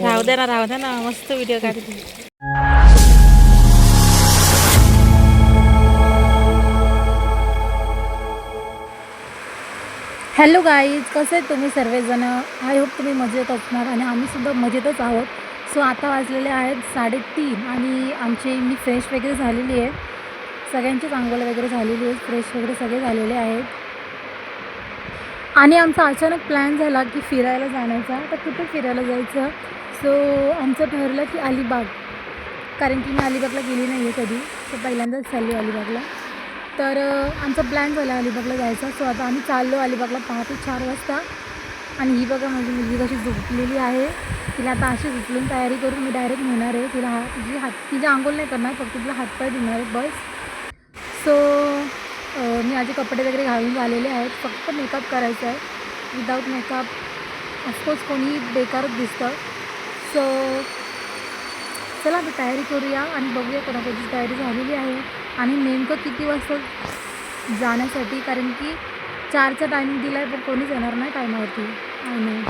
राहू द्या ना मस्त व्हिडिओ काढते. हॅलो गाईज, कसे आहेत तुम्ही सर्वजण? आय होप तुम्ही मजेत असणार आणि आम्हीसुद्धा मजेतच आहोत. सो आता वाजलेले आहेत 3:30 आणि मी फ्रेश वगैरे झालेली आहे. सगळ्यांचीच आंघोळ वगैरे झालेली आहे, फ्रेश वगैरे सगळे झालेले आहेत. आणि आमचा अचानक प्लॅन झाला की फिरायला जाण्याचा. तर कुठे फिरायला जायचं? सो आमचं ठरलं की अलिबाग, कारण की मी अलिबागला गेली नाही आहे कधी, तर पहिल्यांदाच चालली अलिबागला. तर आमचा प्लॅन झाला अलिबागला जायचा. सो आता आम्ही चाललो अलिबागला पहाटे 4 वाजता. आणि ही बघा माझी मुलगी कशी झोपलेली आहे. तिला आता अशी उचलून तयारी करून मी डायरेक्ट नेणार आहे. तिला तिची आंघोळ नाही करणार, फक्त तिला हातपाय धुणार आहे बस. सो मी माझे कपडे वगैरे घालून झालेले आहेत, फक्त मेकअप करायचा आहे. विदाऊट मेकअप ऑफकोर्स कोणी बेकारच दिसतं. सो चला आता तयारी करूया आणि बघूया कोणाकोणाची तयारी झालेली आहे आणि नेमकं किती वाजता जाण्यासाठी, कारण की 4चा टायमिंग दिला आहे पण कोणीच येणार नाही टायमावरती. आणि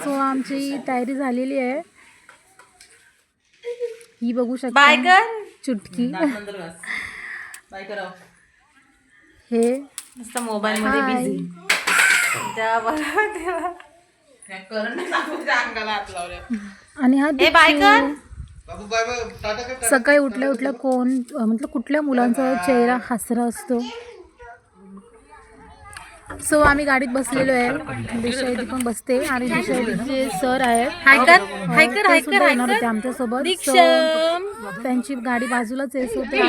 सो आमची तयारी झालेली आहे. ही बघू शकता चुटकी. हे मस्त मोबाईल मध्ये बिझी. आणि हा सकाळी उठल्या उठल्या मतलब कुठल्या मुलांचा चेहरा हसरा असतो. सो आम्ही गाडीत बसलेलो आहे. दिशायती पण बसते आणि दिशायतीचे सर आहेत, ते सुद्धा येणार होते आमच्यासोबत. त्यांची गाडी बाजूलाच आहे. सो ते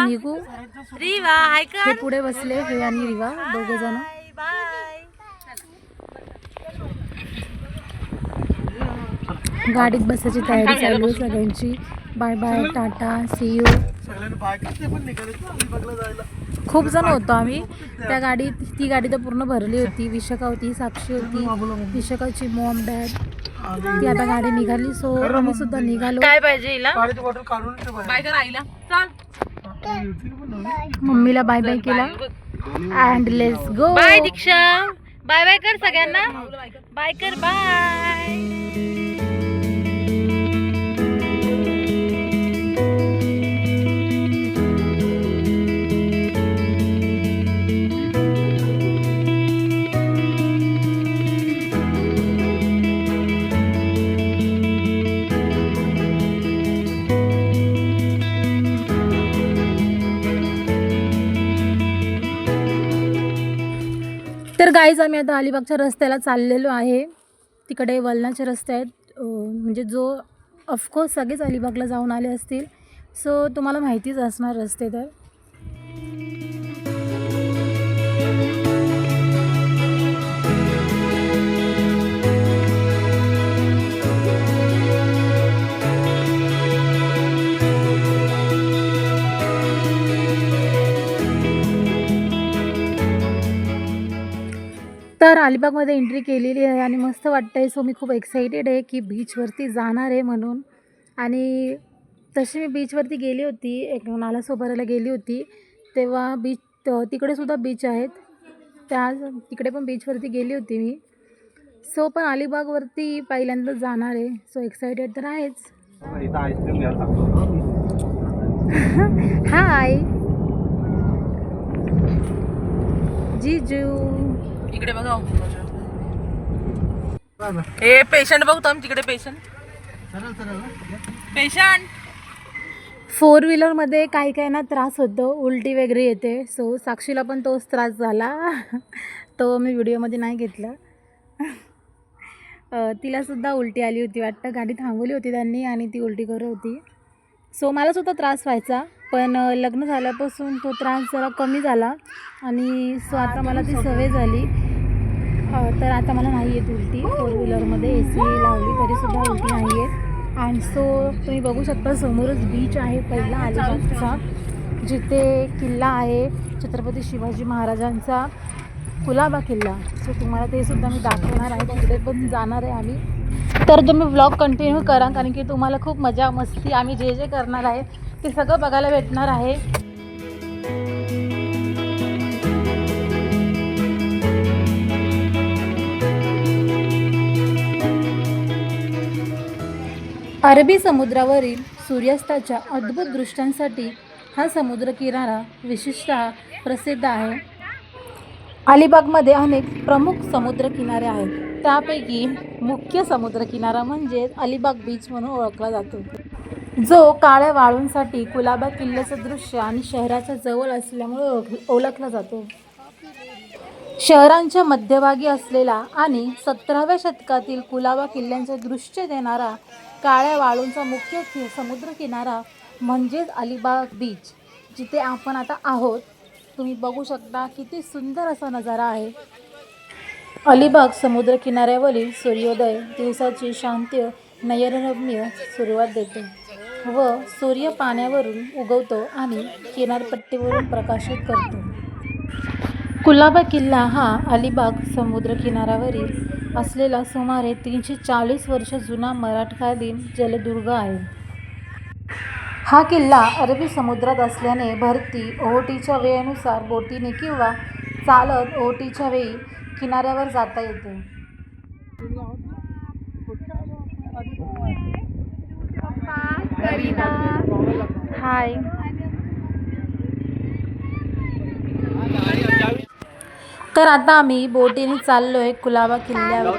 निघू. हे पुढे बसले, हे आणि रिवा दोघे जण. गाडीत बसायची तयारी चालू आहे सगळ्यांची. Bye bye, tata, see you. खूप जण होतो आम्ही त्या गाडीत. ती गाडी तर पूर्ण भरली होती. विशाखा होती, साक्षी होती, विशाखाची मॉम डॅड. ती आता गाडी निघाली. सो आम्ही सुद्धा निघालो. काय पाहिजे हिला? मम्मीला बाय बाय केला and let's go. Bye Diksha, bye bye कर सगळ्यांना. बाय कर, बाय. तर गाईज आम्ही आता अलिबागच्या रस्त्याला चाललेलो आहे. तिकडे वलनाचे रस्ते आहेत, म्हणजे जो ऑफकोर्स सगळेच अलिबागला जाऊन आले असतील. सो तुम्हाला माहितीच असणार रस्ते. तर अलिबागमध्ये एंट्री केलेली आहे आणि मस्त वाटतं आहे. सो मी खूप एक्साइटेड आहे की बीचवरती जाणार आहे म्हणून. आणि तशी मी बीचवरती गेली होती, एक नालासोपाऱ्याला गेली होती, तेव्हा तिकडेसुद्धा बीच आहेत. तिकडे पण बीचवरती गेली होती मी. सो पण अलिबागवरती पहिल्यांदाच जाणार आहे. सो एक्साइटेड तर आहेच. हाय जीजू. इकडे बघा, हे पेशंट बघतो आम्ही तिकडे. पेशंट 4 व्हीलरमध्ये काही काही ना त्रास होतो, उलटी वगैरे येते. सो साक्षीला पण तोच त्रास झाला. तो मी व्हिडिओमध्ये नाही घेतला. तिलासुद्धा उलटी आली होती वाटतं. गाडी थांबवली होती त्यांनी आणि ती उलटी करत होती. सो मलासुद्धा त्रास व्हायचा, पण लग्न झाल्यापासून तो त्रास जरा कमी झाला आणि सो आता मला ती सवय झाली. तर आता मला नाही येत उलटी. 4 व्हीलरमध्ये AC लावली तरीसुद्धा उलटी नाही येत. अँड सो तुम्ही बघू शकता समोरच बीच आहे पहिला अलिबागचा, जिथे किल्ला आहे छत्रपती शिवाजी महाराजांचा, कुलाबा किल्ला. सो तुम्हाला ते सुद्धा मी दाखवणार आहे. तिकडे पण जाणार आहे आम्ही. तर तुम्ही व्लॉग कंटिन्यू करा, कारण की तुम्हाला खूप मजा मस्ती आम्ही जे जे करणार आहे ते सगळं बघायला भेटणार आहे. अरबी समुद्रावरील सूर्यास्ताच्या अद्भुत दृश्यांसाठी हा समुद्रकिनारा विशेषतः प्रसिद्ध आहे. अलिबागमध्ये अनेक प्रमुख समुद्रकिनारे आहेत. त्यापैकी मुख्य समुद्रकिनारा म्हणजे अलिबाग बीच म्हणून ओळखला जातो, जो काळ्या वाळूंसाठी कुलाबा किल्ल्याचं दृश्य आणि शहराच्या जवळ असल्यामुळे ओळखला जातो. शहरांच्या मध्यभागी असलेला आणि 17व्या शतकातील कुलाबा किल्ल्याचे दृश्य देणारा काळ्या वाळूंचा मुख्य समुद्रकिनारा म्हणजेच अलिबाग बीच, जिथे आपण आता आहोत. तुम्ही बघू शकता किती सुंदर असा नजारा आहे. अलिबाग समुद्रकिनाऱ्यावरील सूर्योदय दिवसाची शांत नयनरम्य सुरुवात देतो व सूर्य पाण्यावरून उगवतो आणि किनारपट्टीवरून प्रकाशित करतो. कुलाबा किल्ला हा अलिबाग समुद्रकिनाऱ्यावरील असलेला सुमारे 340 वर्ष जुना मराठकालीन जलदुर्ग आहे. हा किल्ला अरबी समुद्रात असल्याने भरती ओहोटीच्या वेळेनुसार बोटीने किंवा चालत ओहोटीच्या वेळी किनाऱ्यावर जाता येते. हाय. तर आता आम्ही बोटीने चाललोय कुलाबा किल्ल्यावर.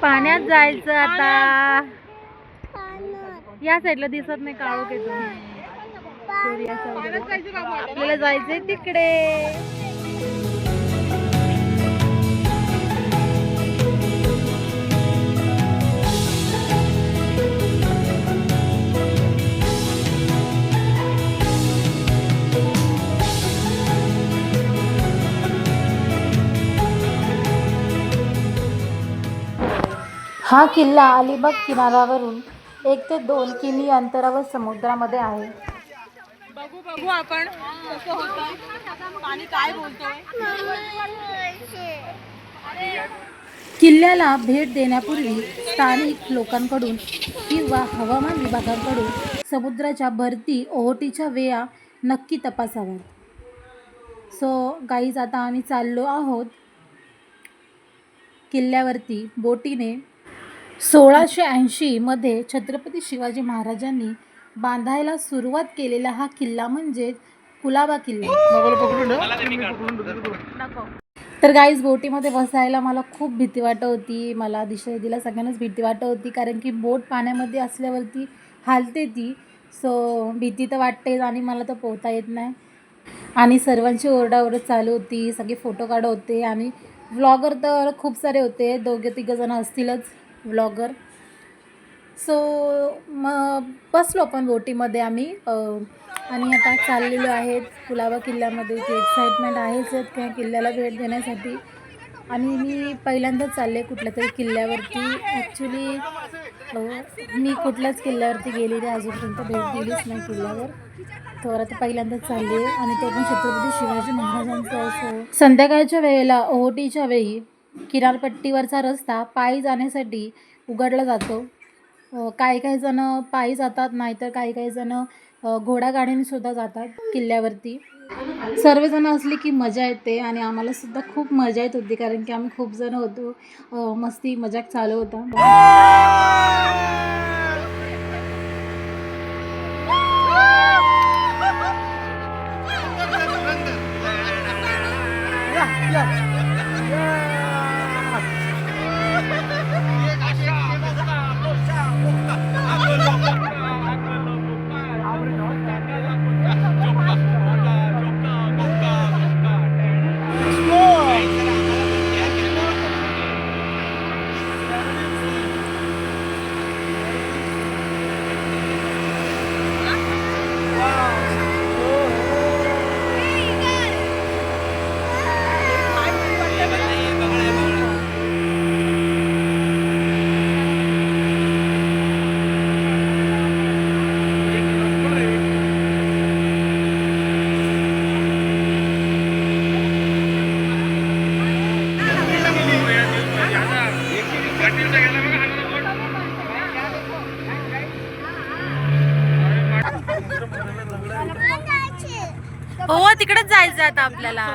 पाण्यात जायचं आता. या साईडला दिसत नाही, काळोख येतो सूर्याचा वगैरे. आपल्याला जायचंय तिकडे. हा किल्ला अलिबाग किनाऱ्यावरून 1 ते 2 किमी अंतरावर समुद्रामध्ये आहे. बघू आपण कसं होतं, पाणी काय बोलतोय. किल्ल्याला भेट देण्यापूर्वी स्थानिक लोकांकडून किंवा हवामान विभागाकडून समुद्राच्या भरती ओहोटीच्या वेळा नक्की तपासाव्यात. सो गाईज, आता आम्ही चाललो आहोत किल्ल्यावरती बोटीने. 1680 मध्ये छत्रपती शिवाजी महाराजांनी बांधायला सुरुवात केलेला हा किल्ला म्हणजे कुलाबा किल्ला. तर गाईज, बोटीमध्ये बसायला मला खूप भीती वाटत होती. मला दिला सगळ्यांनाच भीती वाटत होती, कारण की बोट पाण्यामध्ये असल्यावरती हालते ती. सो भीती तर वाटतेच आणि मला तर पोहता येत नाही. आणि सर्वांची ओरडाओरड चालू होती. सगळे फोटो काढत होते आणि व्लॉगर तर खूप सारे होते. 2-3 जण असतीलच व्लॉगर. सो मग बसलो आपण बोटीमध्ये आम्ही आणि आता चाललेलो आहेत कुलाबा किल्ल्यामध्ये. ती एक्साइटमेंट आहेच त्या किल्ल्याला भेट देण्यासाठी. आणि मी पहिल्यांदाच चालले कुठल्या तरी किल्ल्यावरती. ॲक्च्युली मी कुठल्याच किल्ल्यावरती गेली नाही अजूनपर्यंत, भेट दिलीच नाही किल्ल्यावर. तर आता पहिल्यांदाच चालली आहे आणि तो पण छत्रपती शिवाजी महाराजांचा असो. संध्याकाळच्या वेळेला ओहोटीच्या वेळी किनारपट्टीवरचा रस्ता पायी जाण्यासाठी उघडला जातो. काही जण पायी जातात, नाहीतर काही जण घोडागाडीने सुद्धा जातात किल्ल्यावरती. सर्वजण असली की मजा येते आणि आम्हाला सुद्धा खूप मजा येत होती, कारण की आम्ही खूप जण होतो. मस्ती मजाक चालू होता. हो, तिकडेच जायचं आता आपल्याला.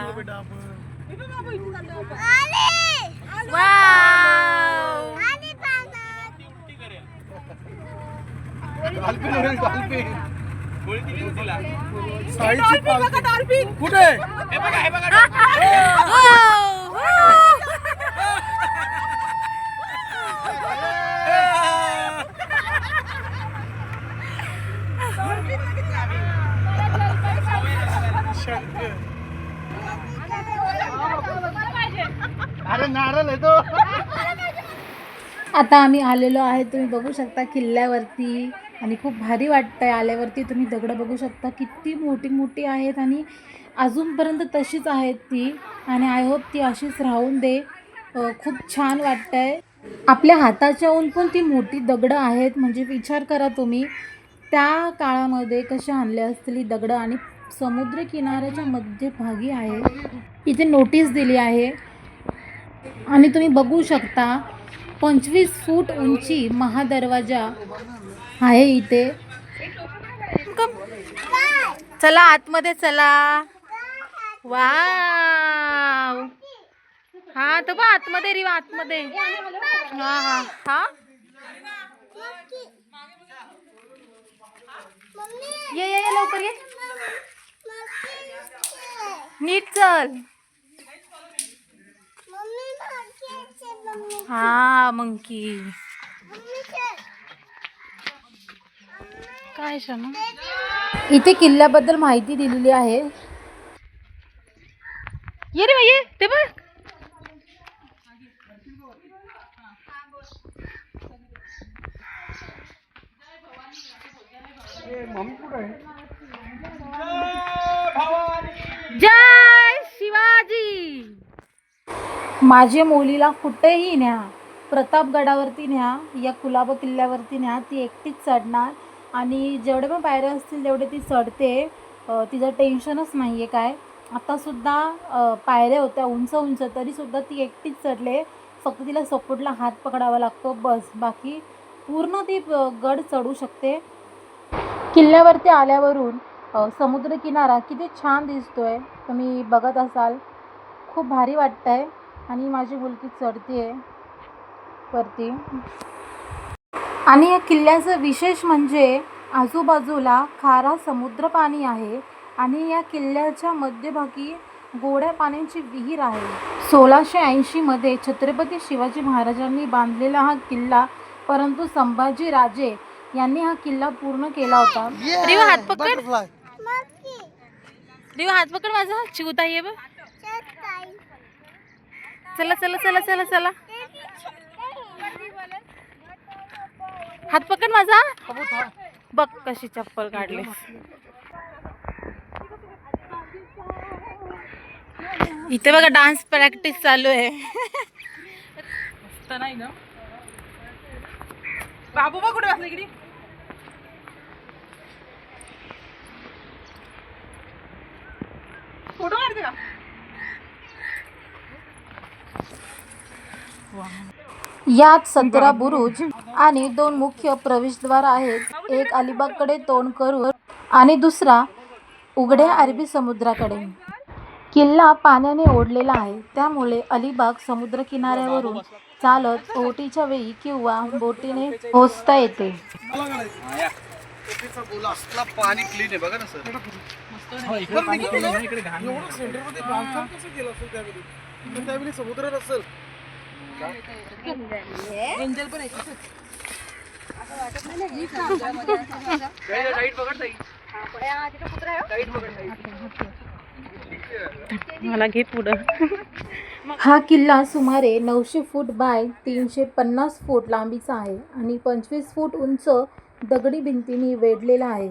वाव. कुठे अरे नारळ येतो. आता आम्ही आलेलो आहे, तुम्ही बघू शकता किल्ल्यावरती आणि खूप भारी वाटतंय. आल्यावरती तुम्ही दगडं बघू शकता किती मोठी मोठी आहेत आणि अजूनपर्यंत तशीच आहेत ती, आणि आय होप ती अशीच राहून दे. खूप छान वाटतंय. आपल्या हाताच्या ऊन पण ती मोठी दगडं आहेत. म्हणजे विचार करा तुम्ही त्या काळामध्ये कशा आणल्या असतील ही दगडं. आणि समुद्र किनाऱ्याच्या मध्यभागी आहे. इथे नोटीस दिली आहे आणि तुम्ही बघू शकता 25 फूट उंची महादरवाजा आहे इथे. चला आतमध्ये चला. वाव, हा तो बघ आतमध्ये रिवा, आतमध्ये. हा हा हा, ये ये ये लवकर ये, नीट चल. हा मंकी काय शना. इथे किल्ल्याबद्दल माहिती दिलेली आहे. ये रे ये ते बघ. जय शिवाजी. माझ्या मुलीला कुठेही न्या, प्रतापगडावरती न्या, या कुलाबा किल्ल्यावरती न्या, ती एकटीच चढणार. आणि जेवढे पण पायऱ्या असतील तेवढे ती चढते. तिचं टेन्शनच नाही आहे काय. आत्तासुद्धा पायऱ्या होत्या उंच उंच, तरीसुद्धा ती एकटीच चढले. फक्त तिला सपोर्टला हात पकडावा लागतो बस, बाकी पूर्ण ती गड चढू शकते. किल्ल्यावरती आल्यावरून समुद्रकिनारा किती छान दिसतोय, तुम्ही बघत असाल. खूप भारी वाटतंय. आणि माझी मुलगी चढते वरती. आणि या किल्ल्याचं विशेष म्हणजे आजूबाजूला खारा समुद्र पाणी आहे आणि या किल्ल्याच्या मध्यभागी गोड्या पाण्याची विहीर आहे. 1680 मध्ये छत्रपती शिवाजी महाराजांनी बांधलेला हा किल्ला, परंतु संभाजी राजे यांनी हा किल्ला पूर्ण केला होता. रिवा हात पकड, रिवा हात पकड माझा. चिवता ये बघ. चला चला चला चला चला, हात पकड माझा. बघ कशी चप्पल काढली. इथे बघा डान्स प्रॅक्टिस चालू आहे. नाही ना बाबू बघ कुठे बसला इकडे. फोटो काढते का. यात 17 बुरुज आणि 2 मुख्य प्रवेशद्वार आहेत. एक अलिबागकडे तोंड करून आणि दुसरा उघड्या अरबी समुद्राकडे. किल्ला पाण्याने ओढलेला आहे, त्यामुळे अलिबाग समुद्र किनाऱ्यावरून चालत ओहोटीच्या वेळी किंवा बोटीने पोहोचता येते. पाणी क्लीन आहे बघा ना सर. समुद्रात असेल. एंजल पण आहे. मला घे पुढं. हा किल्ला सुमारे 900 फूट बाय 350 फूट लांबीचा आहे आणि 25 फूट उंच दगडी भिंतींनी वेढलेला आहे.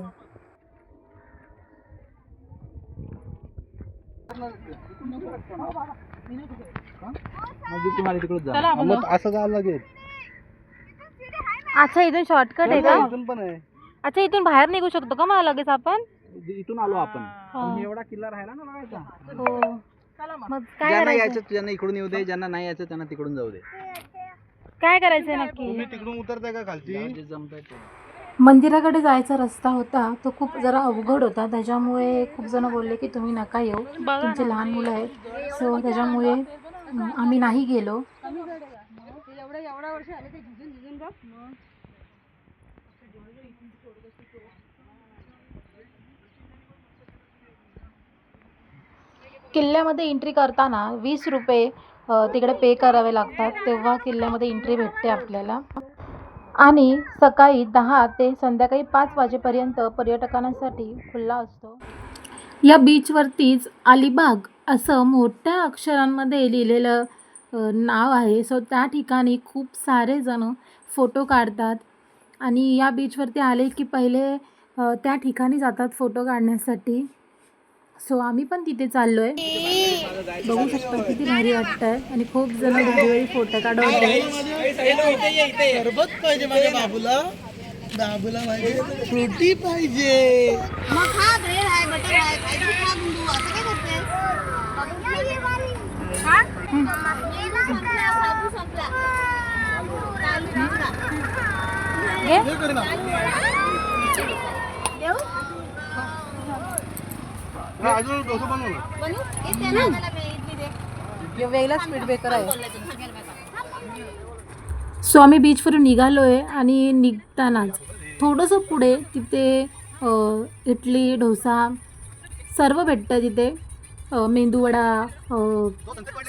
असं जायला लागेल. अच्छा इथून शॉर्टकट आहे का. इथून पण आहे. अच्छा इथून बाहेर निघू शकतो का मला लगेच आपण. इथून आलो आपण. एवढा किल्ला राहिला ना बघायचा. हो, मग काय ज्यांना करायचं. यायचं त्यांना इकडून येऊ दे, ज्यांना नाही यायचं त्यांना तिकडून जाऊ दे. काय करायचंय नक्की. तुम्ही तिकडून उतरताय का खालती. मंदिराकडे जायचा रस्ता होता, तो खूप जरा अवघड होता. त्याच्यामुळे खूप जण बोलले की तुम्ही नका येऊ, तुमचे लहान मुलं आहेत. सो त्याच्यामुळे आम्ही नाही गेलो. किल्ल्यामध्ये एंट्री करताना 20 रुपये तिकडे पे करावे लागतात, तेव्हा किल्ल्यामध्ये एंट्री भेटते आपल्याला. आणि सकाळी 10 ते संध्याकाळी 5 वाजेपर्यंत पर्यटकांसाठी खुला असतो. या बीचवरतीच अलिबाग असं मोठ्या अक्षरांमध्ये लिहिलेलं नाव आहे. सो त्या ठिकाणी खूप सारे जण फोटो काढतात आणि या बीचवरती आले की पहिले त्या ठिकाणी जातात फोटो काढण्यासाठी. सो आम्ही पण तिथे चाललो आहे. बघू शकता किती भारी वाटतंय आणि खूप जण वेगवेगळे फोटो काढत होते. सरबत पाहिजे माझ्या बाबूला. बाबूला पाहिजे फ्रुटी पाहिजे. मग हा ब्रेड आहे, बटर आहे, काहीतरी खा गुंडू. असं काय करतेस? हा? संपला, साबू संपला. चालू संपला. हे कर ना. देऊ? हा, अजून डोसा बनव ना. बनवू? इथे ना मला इडली दे. वेगळा स्पीड ब्रेकर आहे. सो आम्ही बीचवरून निघालो आहे आणि निघतानाच थोडंसं पुढे तिथे इडली डोसा सर्व भेटतं तिथे. मेंदूवडा,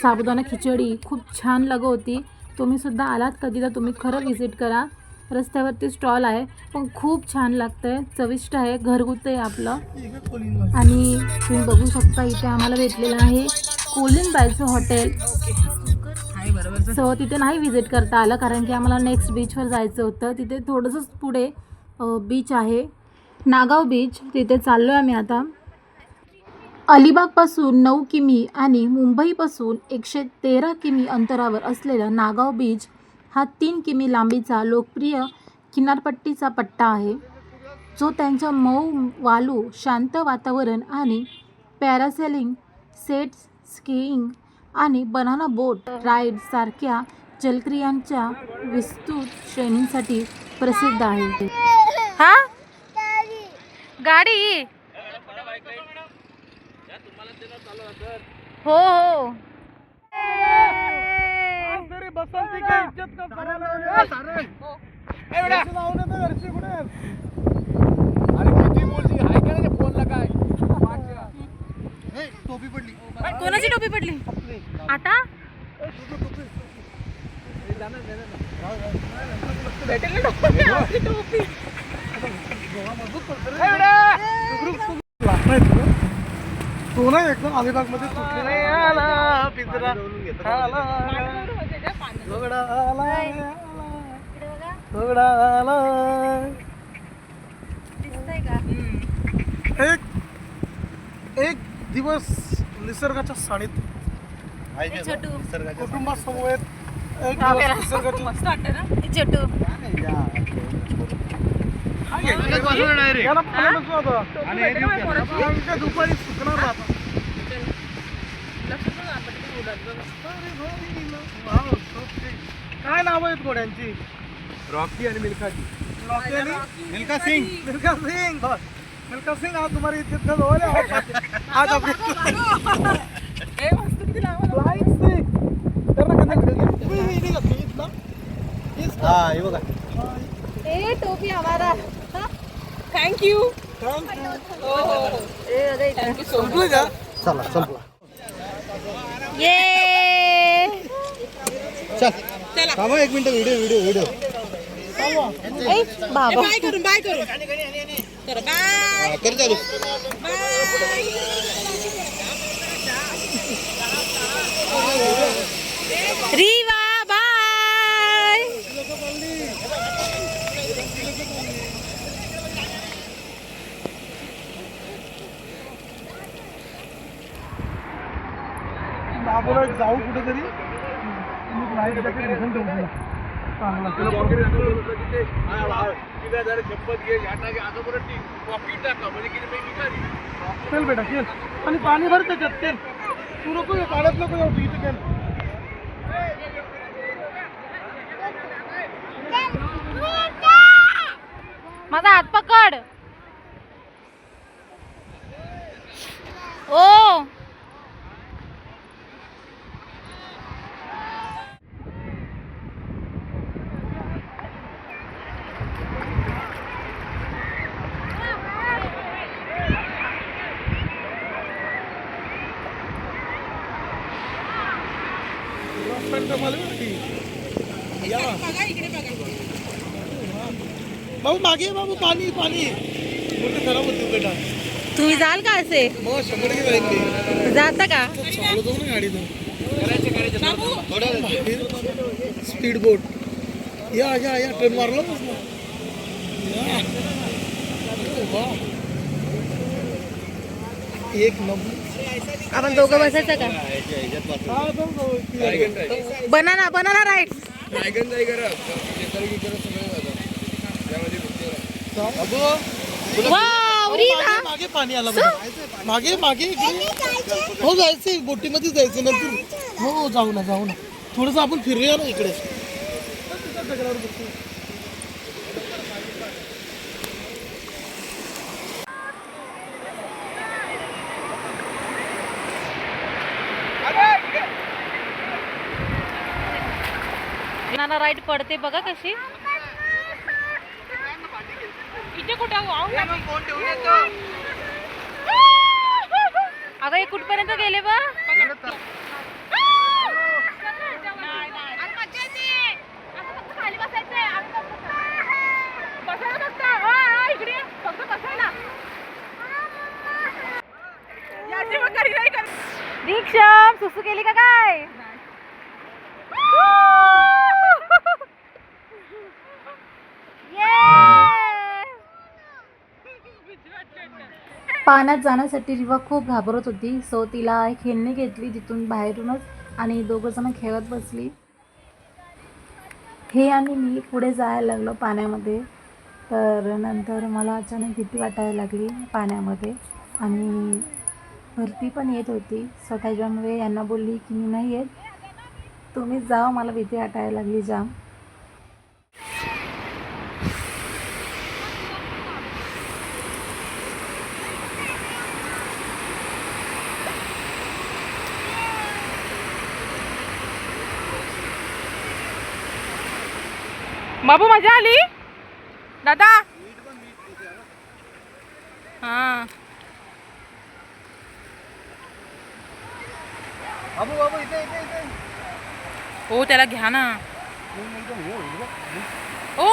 साबुदाणा खिचडी खूप छान लागत होती. तुम्हीसुद्धा आलात कधी तर तुम्ही खरं व्हिजिट करा. रस्त्यावरती स्टॉल आहे पण खूप छान लागतं आहे, चविष्ट आहे, घरगुती आहे आपलं. आणि तुम्ही बघू शकता इथे आम्हाला भेटलेलं आहे कोलिनबाईचं हॉटेल. सो तिथे नाही व्हिजिट करता आलं कारण की आम्हाला नेक्स्ट बीचवर जायचं होतं. तिथे थोडंसंच पुढे बीच आहे, नागाव बीच. तिथे चाललो आहे आम्ही आता. अलिबागपासून 9 किमी आणि मुंबईपासून 113 किमी अंतरावर असलेला नागाव बीच हा 3 किमी लांबीचा लोकप्रिय किनारपट्टीचा पट्टा आहे, जो त्यांच्या मऊ वालू, शांत वातावरण आणि पॅरासेलिंग, सेट स्कीइंग आणि बनाना बोट राईड सारख्या जलक्रियांच्या विस्तृत श्रेणींसाठी प्रसिद्ध आहे. हा गाडी हो हो. तरी बसंती का इज्जत का करायला सारे. ए बेटा जाऊ नये तर घरची कुठे आहेत? अरे किती बोलती हाय का नाही फोनला काय? ए टोपी पडली. कोणाची टोपी पडली आता? भेटेल ना टोपी. ए बेटा तो ना एकदम अलिबागमध्ये सुटलेला आला पिंजरा आला घोडा आला घोडा आला. एक दिवस निसर्गाच्या सानिध्यात कुटुंबासमोर एक दिवस निसर्गाच्या मस्त वाटतं ना छोटू. दुपारी सुकणार राहतात. काय नाव आहेत घोड्यांची? रॉकी आणि मिल्खाची. रॉकी आणि मिल्खा सिंग. मिल्खा सिंग. मिल्खा सिंग आज तुम्हारी इज्जत का सवाल है. आज आप ए टोपी हमारा. Thank you. संपलं का? चला संपला. ये चल थांबा एक मिनिट. व्हिडिओ बाबा बाय करून तर बाय कर चालू. रीवा बाय. बाबूला जाऊ कुठेतरी लाईट जॅकेट घेऊन ठेवू चांगला. चल बेटा चल आणि पाणी भर त्याच्यात. चल तू नको काढत नको येऊ इथे. चल माझा हात पकड. ओ बाबू मागे बाबू पाणी पाणी मोठं खराब होतं बेटा. तुम्ही जाल का असे मग 100% जाईल ते. जाता का चालू जाऊ ना गाडी स्पीड बोट. या या या टर्न मारला एक नंबर. आपण दोघं बसायचं का बनाना राईट मागे पाणी आलं बघा. मागे मागे इकडे. हो जायचंय बोटीमध्ये जायचं नंतर. हो जाऊ ना थोडस आपण फिरूया ना इकडे. बनाना राईट पडते बघा कशी. इथे कुठे अगं हे कुठपर्यंत गेले बा. दीक्षा सुसू केली का काय. पाण्यात जाण्यासाठी रिवा खूप घाबरत होती. सो तिला खेळणी घेतली तिथून बाहेरूनच आणि दोघं जण खेळत बसली. हे आणि मी पुढे जायला लागलो पाण्यामध्ये. तर नंतर मला अचानक भीती वाटायला लागली पाण्यामध्ये आणि भरती पण येत होती. सो त्याच्यामुळे यांना बोलली की मी नाही येत, तुम्हीच जाओ, मला भीती वाटायला लागली जाम. बाबू मजा आली दादा. हा बाबू बाबू इथे इथे इथे. हो त्याला घ्या ना. ओ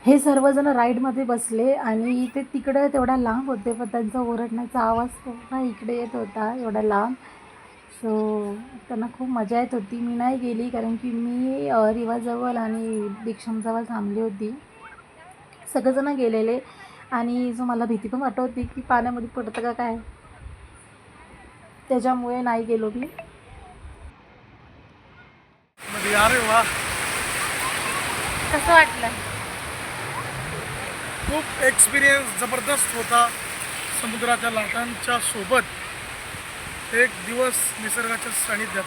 हे सर्वजण राईडमध्ये बसले आणि ते तिकडे तेवढ्या लांब होते, पण त्यांचा ओरडण्याचा आवाज तेवढा इकडे येत होता एवढा लांब. सो त्यांना खूप मजा येत होती. मी नाही गेली कारण की मी रिवाजवळ आणि दीक्षांजवळ थांबली होती. सगळेजण गेलेले आणि जो मला भीती पण वाटत होती की पाण्यामध्ये पडतं का काय, त्याच्यामुळे नाही गेलो मी. अरे वा कसं वाटलं. खूप एक्सपिरियन्स जबरदस्त होता. समुद्राच्या लाटांच्या सोबत एक दिवस निसर्गाच्या सानिध्यात.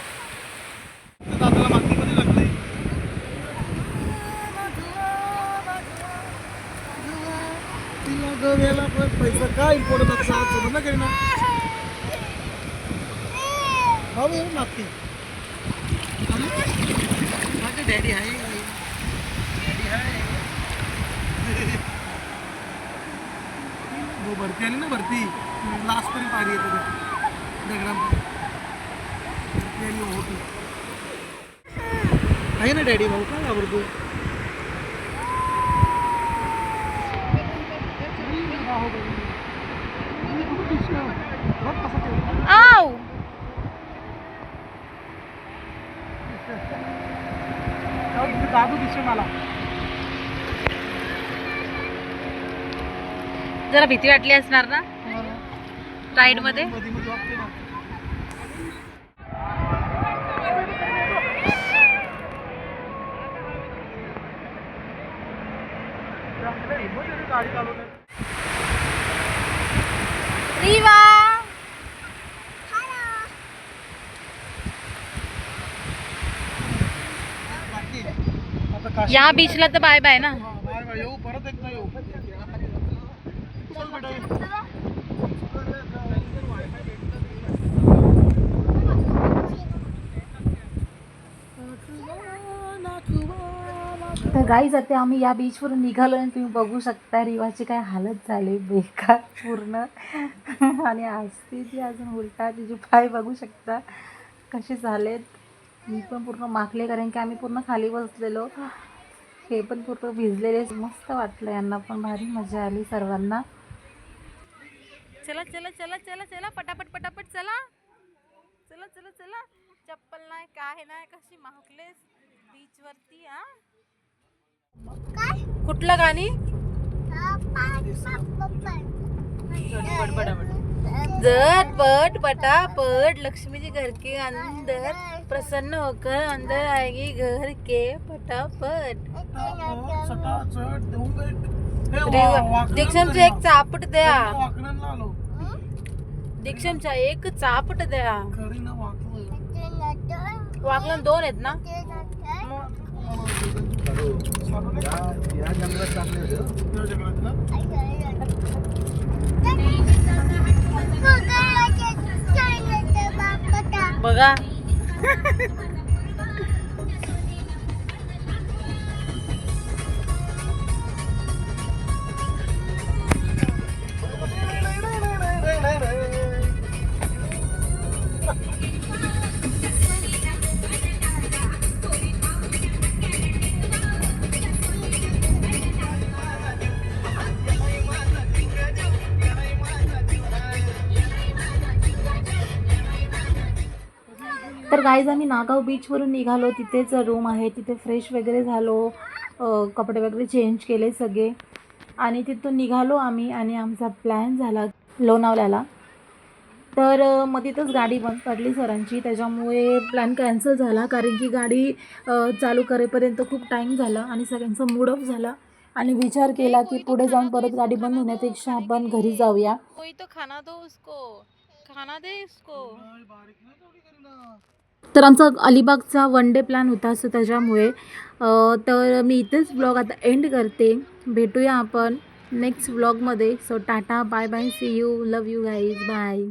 आपल्याला मातीमध्ये लागलंय. तिला गव्याला पण पैसा काय इम्पॉर्टंट असता समजलं काही ना. भाऊ येऊ माती माझे डॅडी आहे. डॅडी आहे. हो भरती आली ना भरती लास्टपर्यंत पारी येते आहे ना डॅडी. भाऊ काय आवडतो. आव दादू दिसतो मला. जरा भीती वाटली असणार ना राईड मध्ये. रिवा या बीचला तर बाय बाय ना. येऊ परत एकदा येऊ. तर गाईज आता आम्ही या बीचवरून निघालो आणि तुम्ही बघू शकता रिवाची काय हालत झाली बेकार पूर्ण आणि असते ती अजून उलटा तिचे पाय बघू शकता कसे झालेत. मी पण पूर्ण माखले कारण की आम्ही पूर्ण खाली बसलेलो. हे पण पूर्ण भिजलेले. मस्त वाटलं यांना पण भारी मजा आली सर्वांना. चला चला चला चला चला पटापट पटापट चला चला चला चला. चप्पल नाही काय नाही कशी महाकलेस बीच वरती. हा कुठलं गाणी झटपट पटापट लक्ष्मी जी घर के अंदर प्रसन्न होकर अंदर आएगी घर के पटापट. दीक्षमचा एक चापट द्या. दीक्षमचा एक चापट द्या. वाकलन 2 आहेत ना. या जंगलात चांगले बघा तर गाईज आम्ही नागाव बीचवरून निघालो. तिथेच रूम आहे. तिथे फ्रेश वगैरे झालो. कपडे वगैरे चेंज केले सगळे आणि तिथून निघालो आम्ही आणि आमचा प्लॅन झाला लोणावळ्याला. तर मग तिथंच गाडी बंद पडली सरांची. त्याच्यामुळे प्लॅन कॅन्सल झाला कारण की गाडी चालू करेपर्यंत खूप टाईम झाला आणि सगळ्यांचा मूड ऑफ झाला आणि विचार केला की पुढे जाऊन परत गाडी बंद होण्यापेक्षा आपण घरी जाऊया. कोई तो खाना दो उसको खाना दे उसको. तर आमचा अलिबागचा 1 डे प्लॅन होता. सो त्याच्यामुळे तर मी इथेच ब्लॉग आता एंड करते. भेटूया आपण नेक्स्ट व्लॉगमध्ये. So tata bye bye see you love you guys bye.